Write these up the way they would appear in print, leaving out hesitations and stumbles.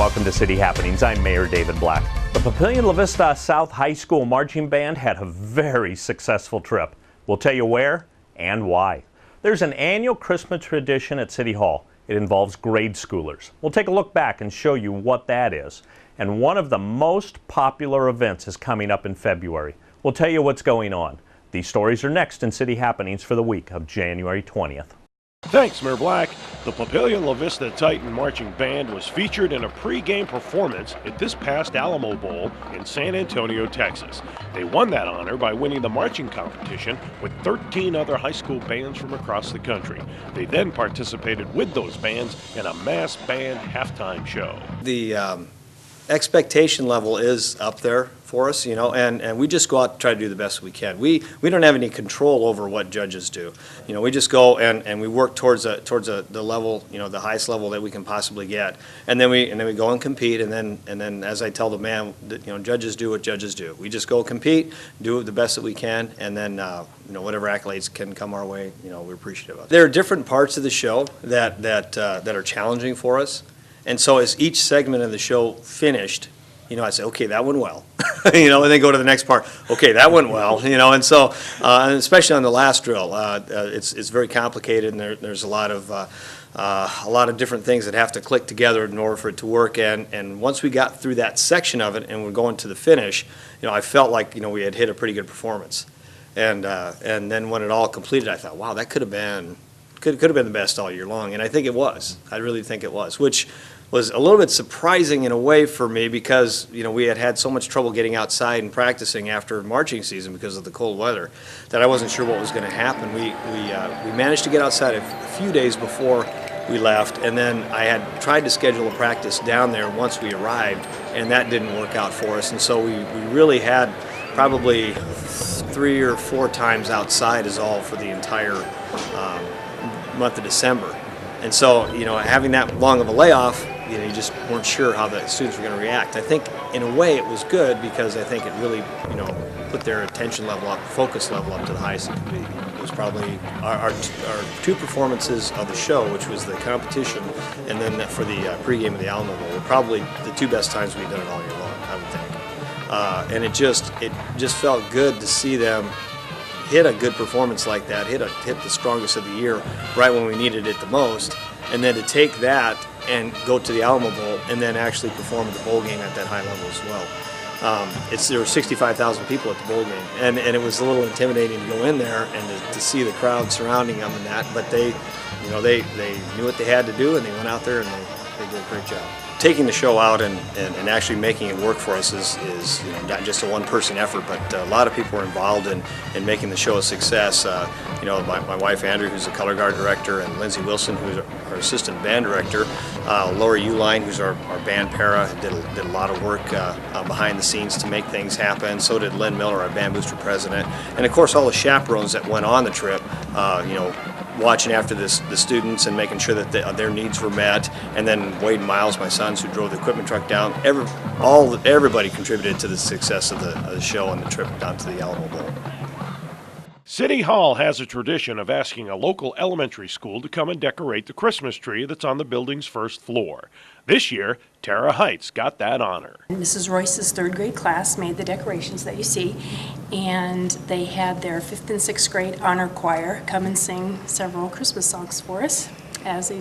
welcome to City Happenings. I'm Mayor David Black. The Papillion-La Vista South High School Marching Band had a very successful trip. We'll tell you where and why. There's an annual Christmas tradition at City Hall. It involves grade schoolers. We'll take a look back and show you what that is. And one of the most popular events is coming up in February. We'll tell you what's going on. These stories are next in City Happenings for the week of January 20th. Thanks, Mayor Black. The Papillion-La Vista Titan Marching Band was featured in a pre-game performance at this past Alamo Bowl in San Antonio, Texas. They won that honor by winning the marching competition with 13 other high school bands from across the country. They then participated with those bands in a mass band halftime show. The expectation level is up there for us, and we just go out and try to do the best we can. We don't have any control over what judges do. We just go and we work towards the level, the highest level that we can possibly get, and then we go and compete, and then as I tell the man, judges do what judges do. We just go compete, do the best that we can, and then whatever accolades can come our way, we're appreciative of. There are different parts of the show that are challenging for us. And so as each segment of the show finished, I say, okay, that went well, and then go to the next part. Okay, that went well, and so, and especially on the last drill, it's very complicated, and there's a lot of different things that have to click together in order for it to work. And once we got through that section of it, and we're going to the finish, I felt like we had hit a pretty good performance. And then when it all completed, I thought, wow, that could have been the best all year long, and I think it was. I really think it was, which was a little bit surprising in a way for me because we had so much trouble getting outside and practicing after marching season because of the cold weather that I wasn't sure what was going to happen. We managed to get outside a few days before we left, and then I had tried to schedule a practice down there once we arrived, and that didn't work out for us. And so we really had probably 3 or 4 times outside is all for the entire month of December. And so, having that long of a layoff, you just weren't sure how the students were going to react. I think, in a way, it was good because I think it really, put their attention level up, focus level up to the highest it could be. It was probably our 2 performances of the show, which was the competition, and then for the pregame of the Alamo Bowl, were probably the 2 best times we've done it all year long, I would think. And it just felt good to see them hit a good performance like that, hit the strongest of the year right when we needed it the most, and then to take that and go to the Alamo Bowl and then actually perform at the bowl game at that high level as well. There were 65,000 people at the bowl game, and it was a little intimidating to go in there and to see the crowd surrounding them and that, but they knew what they had to do, and they went out there and they did a great job. Taking the show out and actually making it work for us is not just a one-person effort, but a lot of people were involved in making the show a success. My wife Andrew, who's the color guard director, and Lindsay Wilson, who's our assistant band director. Lori Uline, who's our band para, did a lot of work behind the scenes to make things happen. So did Lynn Miller, our band booster president, and of course all the chaperones that went on the trip. Watching after the students and making sure that their needs were met, and then Wade and Miles, my sons, who drove the equipment truck down. Everybody contributed to the success of the show and the trip down to the Alamo Bowl. City Hall has a tradition of asking a local elementary school to come and decorate the Christmas tree that's on the building's first floor. This year, Tara Heights got that honor. Mrs. Royce's 3rd grade class made the decorations that you see, and they had their 5th and 6th grade honor choir come and sing several Christmas songs for us as they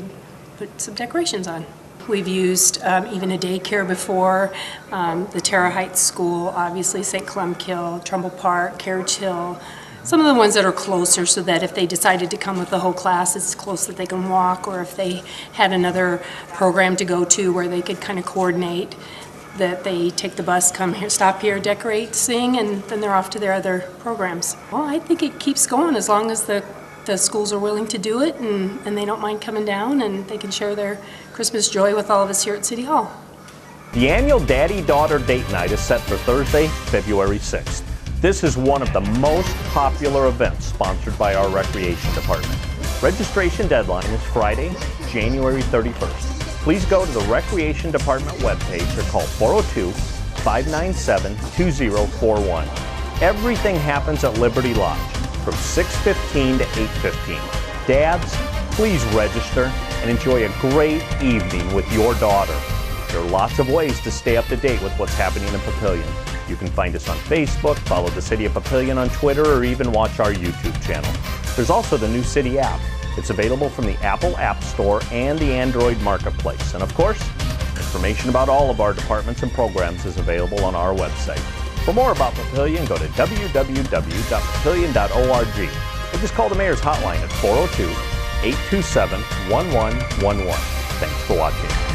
put some decorations on. We've used even a daycare before, the Tara Heights School, obviously St. Columbkill, Trumbull Park, Carriage Hill, some of the ones that are closer so that if they decided to come with the whole class, it's close that they can walk, or if they had another program to go to where they could kind of coordinate, that they take the bus, come here, stop here, decorate, sing, and then they're off to their other programs. Well, I think it keeps going as long as the schools are willing to do it and they don't mind coming down and they can share their Christmas joy with all of us here at City Hall. The annual Daddy-Daughter Date Night is set for Thursday, February 6th. This is one of the most popular events sponsored by our Recreation Department. Registration deadline is Friday, January 31st. Please go to the Recreation Department webpage or call 402-597-2041. Everything happens at Liberty Lodge from 6:15 to 8:15. Dads, please register and enjoy a great evening with your daughter. There are lots of ways to stay up to date with what's happening in Papillion. You can find us on Facebook, follow the City of Papillion on Twitter, or even watch our YouTube channel. There's also the new City app. It's available from the Apple App Store and the Android Marketplace. And of course, information about all of our departments and programs is available on our website. For more about Papillion, go to www.papillion.org or just call the Mayor's hotline at 402-827-1111. Thanks for watching.